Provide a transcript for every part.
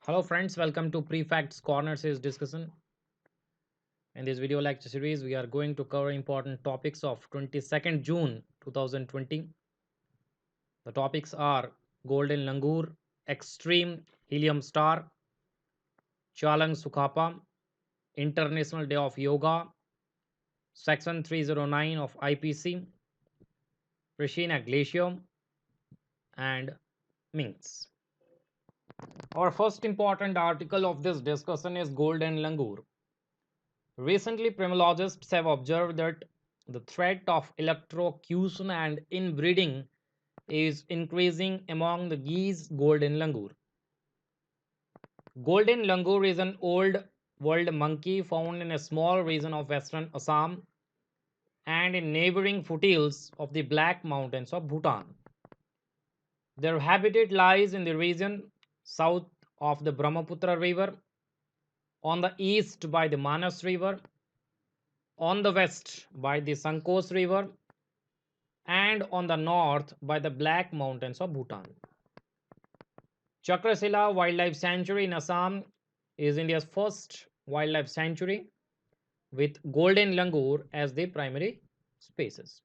Hello friends, welcome to Prefacts Corner Series discussion. In this video lecture series, we are going to cover important topics of 22nd June 2020. The topics are Golden Langur, Extreme Helium Star, Chalang Sukhapa, International Day of Yoga, Section 309 of IPC, Pristina Glacier, and Minks. Our first important article of this discussion is Golden Langur. Recently, primatologists have observed that the threat of electrocution and inbreeding is increasing among the geese golden langur. Golden langur is an old world monkey found in a small region of western Assam and in neighboring foothills of the Black Mountains of Bhutan. Their habitat lies in the region south of the Brahmaputra River, on the east by the Manas River, on the west by the Sankos River, and on the north by the Black Mountains of Bhutan. Chakrasila Wildlife Sanctuary in Assam is India's first wildlife sanctuary with golden langur as the primary species.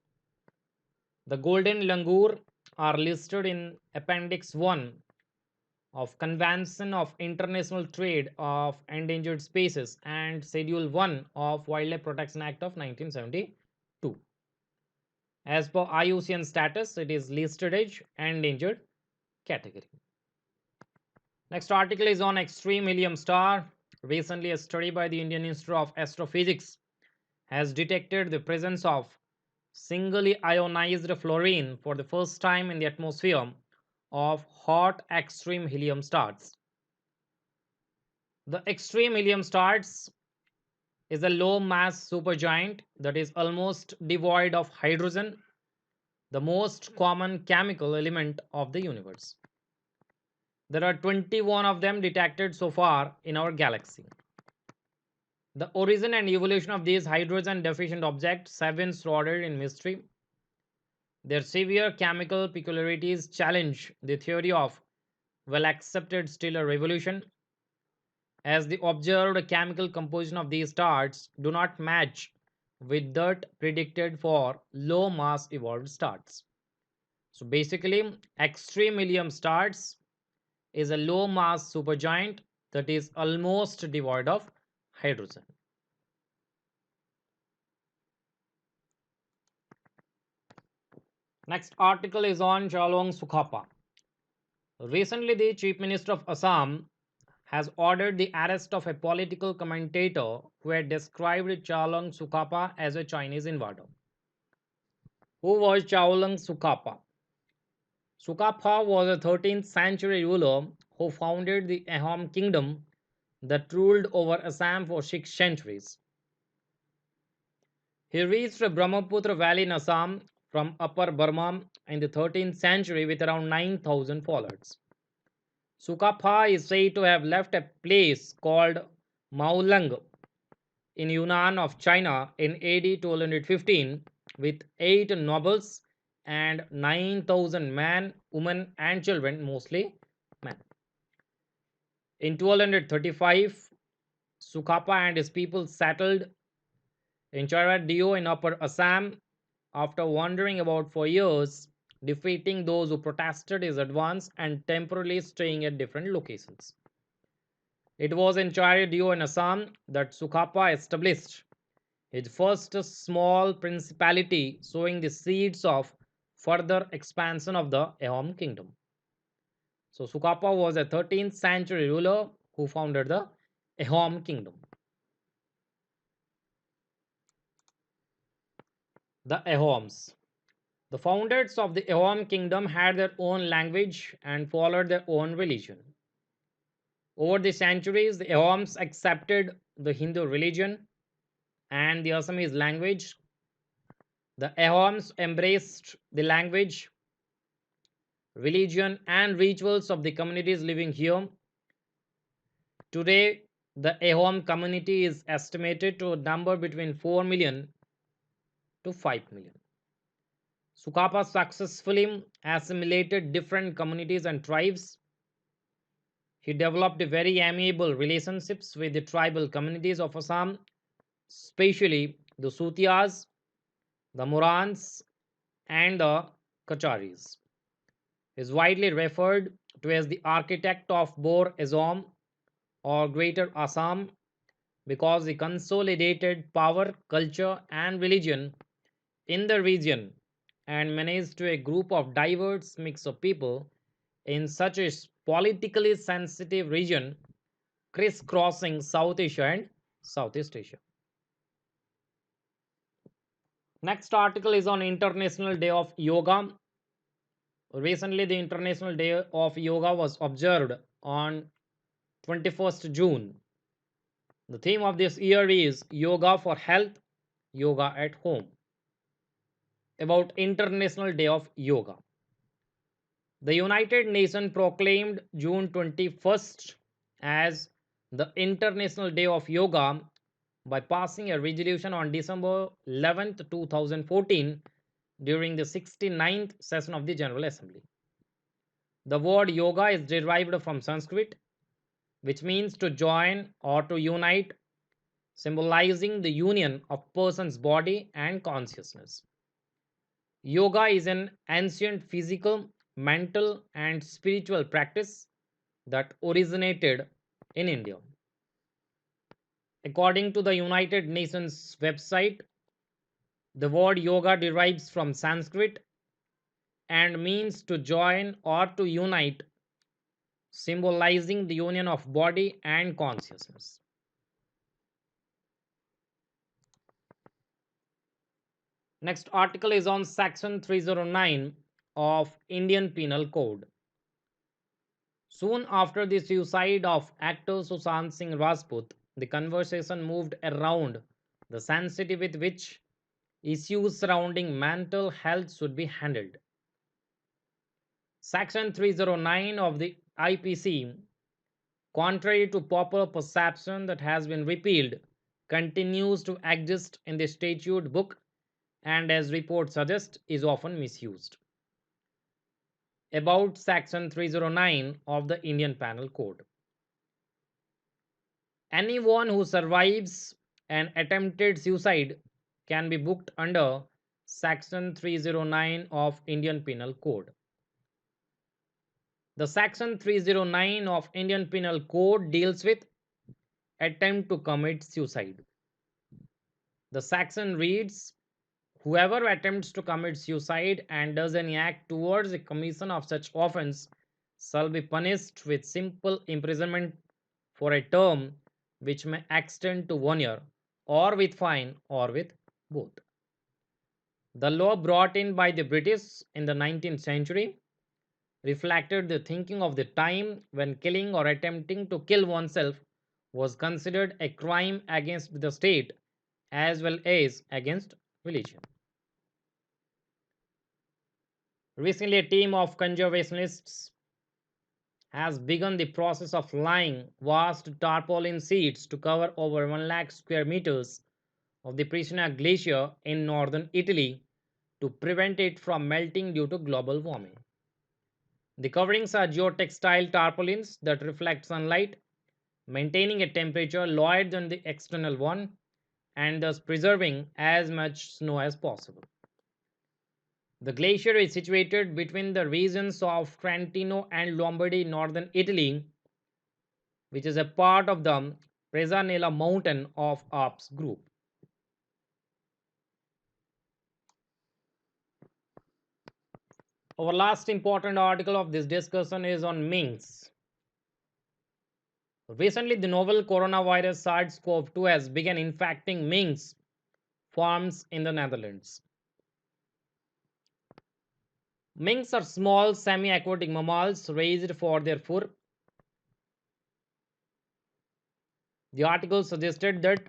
The golden langur are listed in Appendix 1 of Convention of International Trade of Endangered Species and Schedule 1 of Wildlife Protection Act of 1972. As per IUCN status, it is listed as endangered category. Next article is on extreme helium star. Recently, a study by the Indian Institute of Astrophysics has detected the presence of singly ionized fluorine for the first time in the atmosphere of hot extreme helium stars. The extreme helium stars is a low mass supergiant that is almost devoid of hydrogen, the most common chemical element of the universe. There are 21 of them detected so far in our galaxy. The origin and evolution of these hydrogen deficient objects have been shrouded in mystery. Their severe chemical peculiarities challenge the theory of well accepted stellar evolution, as the observed chemical composition of these stars do not match with that predicted for low mass evolved stars. So basically, extreme helium stars is a low mass supergiant that is almost devoid of hydrogen. Next article is on Chalong Sukhapa. Recently, the Chief Minister of Assam has ordered the arrest of a political commentator who had described Chalong Sukhapa as a Chinese invader. Who was Chalong Sukhapa? Sukapa was a 13th century ruler who founded the Ahom kingdom that ruled over Assam for 6 centuries. He reached the Brahmaputra Valley in Assam from Upper Burma in the 13th century with around 9,000 followers. Sukapa is said to have left a place called Maulang in Yunnan of China in AD 1215 with 8 nobles and 9,000 men, women, and children, mostly men. In 1235, Sukapa and his people settled in Charadio in Upper Assam after wandering about for years, defeating those who protested his advance and temporarily staying at different locations. It was in Charadio in Assam that Sukapa established his first small principality, sowing the seeds of further expansion of the Ahom kingdom. So Sukapa was a 13th century ruler who founded the Ahom kingdom. The Ahoms. The founders of the Ahom kingdom had their own language and followed their own religion. Over the centuries, the Ahoms accepted the Hindu religion and the Assamese language. The Ahoms embraced the language, religion, and rituals of the communities living here. Today, the Ahom community is estimated to number between 4 million to 5 million. Sukapa successfully assimilated different communities and tribes. He developed very amiable relationships with the tribal communities of Assam, especially the Sutias, the Morans, and the Kacharis. He is widely referred to as the architect of Bor Assam or Greater Assam because he consolidated power, culture, and religion in the region and managed to a group of diverse mix of people in such a politically sensitive region crisscrossing South Asia and Southeast Asia. Next article is on International Day of Yoga. Recently, the International Day of Yoga was observed on 21st June. The theme of this year is Yoga for Health, Yoga at Home. About International Day of Yoga. The United Nations proclaimed June 21st as the International Day of Yoga by passing a resolution on December 11, 2014 during the 69th session of the General Assembly. The word yoga is derived from Sanskrit, which means to join or to unite, symbolizing the union of person's body and consciousness. Yoga is an ancient physical, mental, and spiritual practice that originated in India. According to the United Nations website, the word yoga derives from Sanskrit and means to join or to unite, symbolizing the union of body and consciousness. Next article is on Section 309 of Indian Penal Code. Soon after the suicide of actor Sushant Singh Rajput, the conversation moved around the sensitivity with which issues surrounding mental health should be handled. Section 309 of the IPC, contrary to popular perception that has been repealed, continues to exist in the statute book and, as reports suggest, is often misused. About Section 309 of the Indian Penal Code. Anyone who survives an attempted suicide can be booked under Section 309 of Indian Penal Code. The Section 309 of Indian Penal Code deals with attempt to commit suicide. The section reads, whoever attempts to commit suicide and does any act towards the commission of such offence shall be punished with simple imprisonment for a term which may extend to 1 year, or with fine, or with both. The law brought in by the British in the 19th century reflected the thinking of the time when killing or attempting to kill oneself was considered a crime against the state as well as against religion. Recently, a team of conservationists has begun the process of laying vast tarpaulin sheets to cover over 1 lakh square meters of the Pristina Glacier in northern Italy to prevent it from melting due to global warming. The coverings are geotextile tarpaulins that reflect sunlight, maintaining a temperature lower than the external one and thus preserving as much snow as possible. The glacier is situated between the regions of Trentino and Lombardy, northern Italy, which is a part of the Presanella mountain of Alps group. Our last important article of this discussion is on minks. Recently, the novel coronavirus SARS-CoV-2 has begun infecting minks farms in the Netherlands. Minks are small semi-aquatic mammals raised for their fur. The article suggested that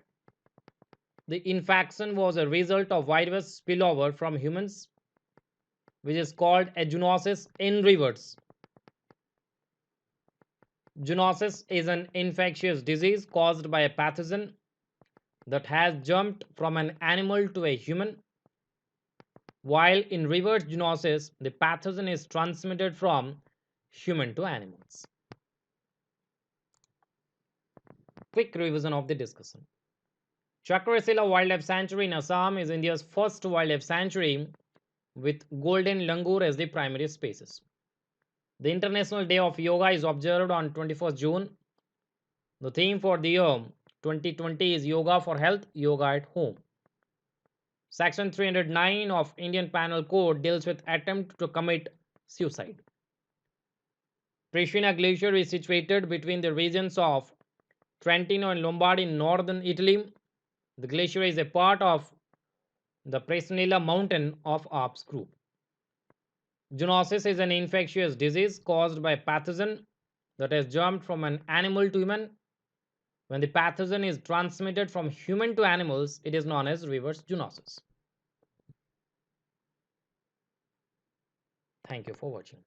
the infection was a result of virus spillover from humans, which is called a zoonosis in rivers. Zoonosis is an infectious disease caused by a pathogen that has jumped from an animal to a human, while in reverse zoonosis, the pathogen is transmitted from human to animals. quick revision of the discussion. Chakrasila Wildlife Sanctuary in Assam is India's first wildlife sanctuary with golden langur as the primary species. The International Day of Yoga is observed on 21st June. The theme for the year 2020 is Yoga for Health, Yoga at Home. Section 309 of Indian Penal Code deals with attempt to commit suicide. Pristina Glacier is situated between the regions of Trentino and Lombardy in northern Italy. The glacier is a part of the Pristina mountain of Alps group. Zoonosis is an infectious disease caused by a pathogen that has jumped from an animal to human. When the pathogen is transmitted from human to animals, it is known as reverse zoonosis. Thank you for watching.